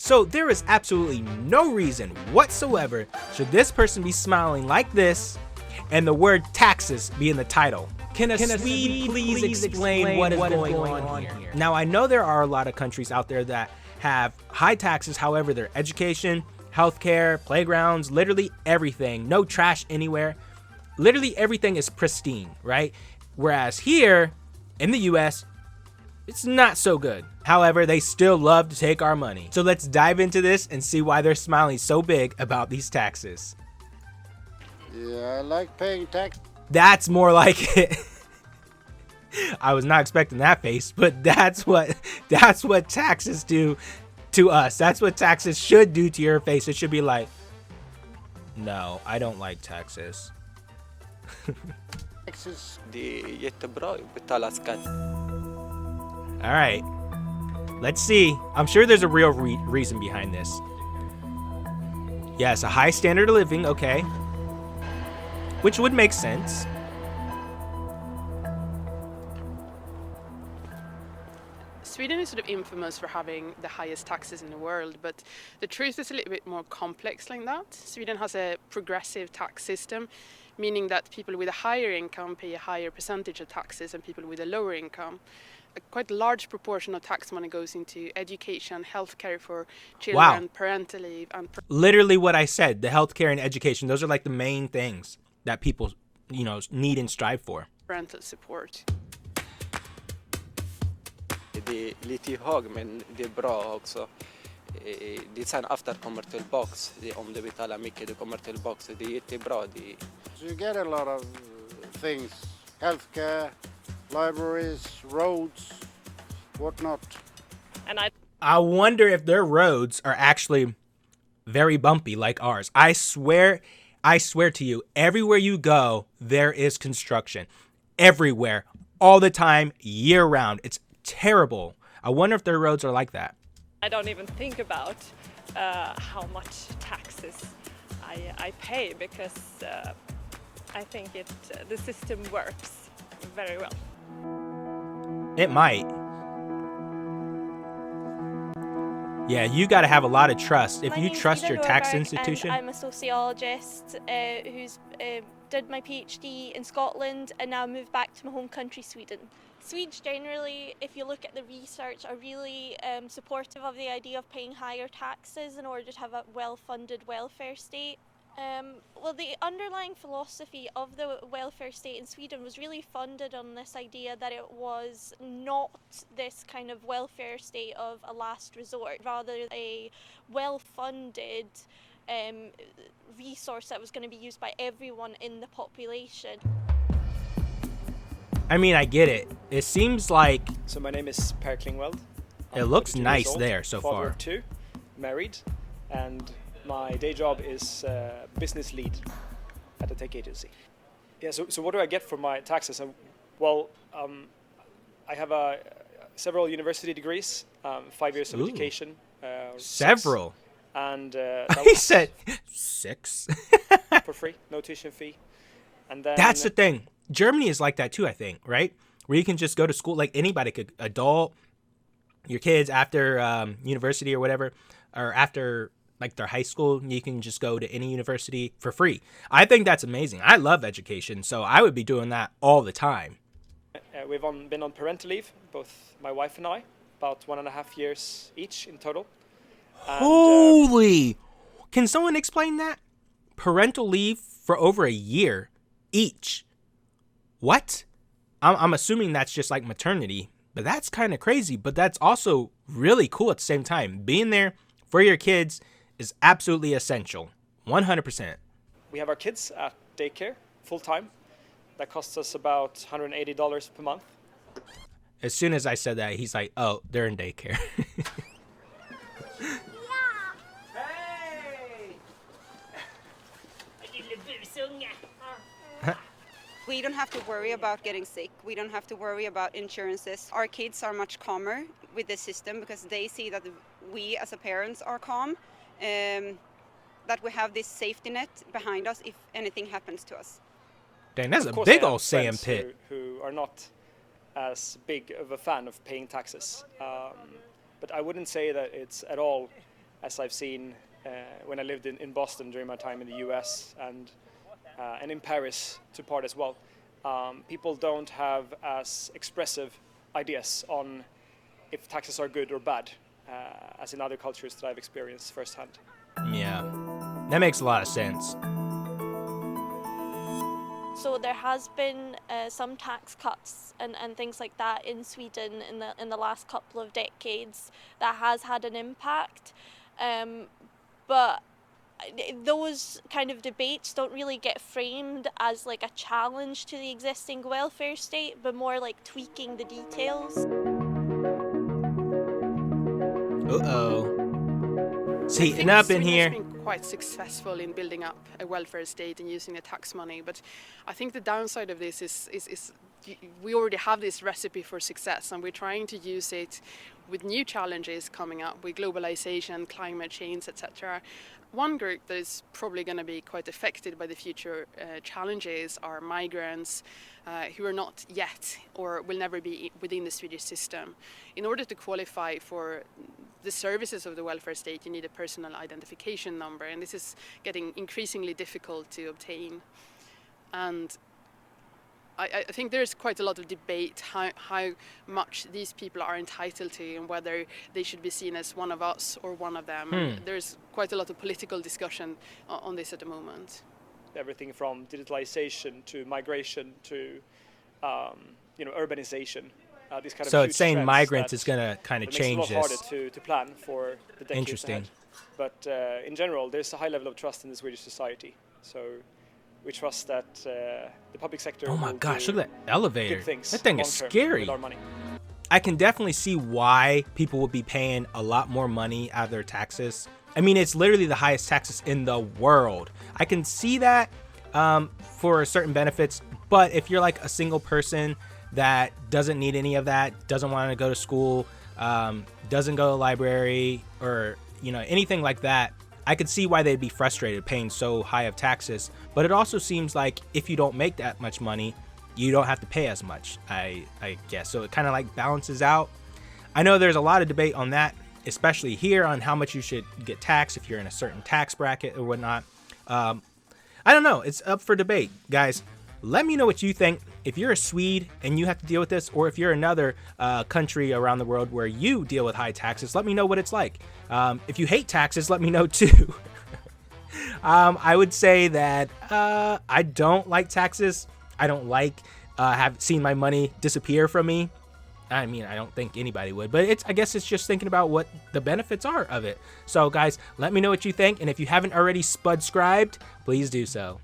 So there is absolutely no reason whatsoever should this person be smiling like this and the word taxes be in the title. Can a Swede please explain what is going on here? Now, I know there are a lot of countries out there that have high taxes. However, their education, healthcare, playgrounds, literally everything, no trash anywhere. Literally everything is pristine, right? Whereas here in the US, it's not so good. However, they still love to take our money. So let's dive into this and see why they're smiling so big about these taxes. Yeah, I like paying tax. That's more like it. I was not expecting that face, but that's what taxes do to us. That's what taxes should do to your face. It should be like, no, I don't like taxes. Taxes. Det är jättebra att betala skatt. All right, let's see. I'm sure there's a real reason behind this. Yes, a high standard of living, okay. Which would make sense. Sweden is sort of infamous for having the highest taxes in the world, but the truth is a little bit more complex than that. Sweden has a progressive tax system, meaning that people with a higher income pay a higher percentage of taxes than people with a lower income. A quite large proportion of tax money goes into education, healthcare for children, Wow. parental leave, and Literally what I said, the healthcare and education, those are like the main things that people, need and strive for. parental support. Det är lite hög, men det är bra också. Det sen efter kommer tillbaks. Om du betalar mycket, du kommer tillbaks. Det är jättebra. So you get a lot of things, healthcare, libraries, roads, whatnot. And I wonder if their roads are actually very bumpy like ours. I swear to you, everywhere you go, there is construction. Everywhere, all the time, year round. It's terrible. I wonder if their roads are like that. I don't even think about how much taxes I pay because I think the system works very well. It might. Yeah, you got to have a lot of trust. If you trust your tax institution. I'm a sociologist who's did my PhD in Scotland and now moved back to my home country, Sweden. Swedes generally, if you look at the research, are really supportive of the idea of paying higher taxes in order to have a well-funded welfare state. Well, the underlying philosophy of the welfare state in Sweden was really funded on this idea that it was not this kind of welfare state of a last resort, rather a well-funded resource that was going to be used by everyone in the population. I mean, I get it. It seems like So my name is Per Klingveld. it looks 32 years nice old, there so father far. of two, married, and my day job is business lead at a tech agency. Yeah. So what do I get for my taxes? Well, I have several university degrees, 5 years of Ooh. education. Or Several. 6, and that He was said 6. for free, no tuition fee. And then That's the thing. Germany is like that too, I think, right? Where you can just go to school like anybody could, adult, your kids after university or whatever, or after like their high school, you can just go to any university for free. I think that's amazing. I love education, so I would be doing that all the time. we've been on parental leave, both my wife and I, about 1.5 years each in total. And, Holy! Can someone explain that? Parental leave for over a year each. What? I'm assuming that's just like maternity, but that's kind of crazy. But that's also really cool at the same time. Being there for your kids is absolutely essential. 100%. we have our kids at daycare full time. That costs us about $180 per month. As soon as I said that, he's like, oh, they're in daycare. We don't have to worry about getting sick. We don't have to worry about insurances. Our kids are much calmer with this system because they see that we as a parents are calm, that we have this safety net behind us if anything happens to us. Dang, that's Of a course, big I have old sand friends pit. Who are not as big of a fan of paying taxes. But I wouldn't say that it's at all as I've seen when I lived in Boston during my time in the US and in Paris to part as well. People don't have as expressive ideas on if taxes are good or bad as in other cultures that I've experienced firsthand. Yeah, that makes a lot of sense. So there has been some tax cuts and things like that in Sweden in the last couple of decades that has had an impact, but those kind of debates don't really get framed as like a challenge to the existing welfare state, but more like tweaking the details. Uh-oh. It's I heating think up in Sweden here. has been quite successful in building up a welfare state and using the tax money, but I think the downside of this is we already have this recipe for success, and we're trying to use it with new challenges coming up with globalization, climate change, etc. One group that is probably going to be quite affected by the future challenges are migrants who are not yet or will never be within the Swedish system. In order to qualify for the services of the welfare state, you need a personal identification number, and this is getting increasingly difficult to obtain. And I think there's quite a lot of debate how much these people are entitled to and whether they should be seen as one of us or one of them. And there's quite a lot of political discussion on this at the moment. Everything from digitalization to migration to urbanization. These kind of So huge it's saying trends migrants that- is going to kind of that makes it a change lot this. harder to plan for the decades Interesting. ahead. But in general, there's a high level of trust in the Swedish society. So we trust that the public sector Oh my will gosh, do look at that elevator. good things That thing is long-term scary. with our money. I can definitely see why people would be paying a lot more money out of their taxes. I mean, it's literally the highest taxes in the world. I can see that for certain benefits, but if you're like a single person that doesn't need any of that, doesn't want to go to school, doesn't go to the library, or anything like that, I could see why they'd be frustrated paying so high of taxes. But it also seems like if you don't make that much money, you don't have to pay as much, I guess. So it kind of like balances out. I know there's a lot of debate on that, especially here, on how much you should get taxed if you're in a certain tax bracket or whatnot. I don't know. It's up for debate, guys. Let me know what you think. If you're a Swede and you have to deal with this, or if you're another country around the world where you deal with high taxes, let me know what it's like. If you hate taxes, let me know too. I would say that I don't like taxes. I don't like have seen my money disappear from me. I mean, I don't think anybody would, but I guess it's just thinking about what the benefits are of it. So guys, let me know what you think. And if you haven't already Spud-scribed, please do so.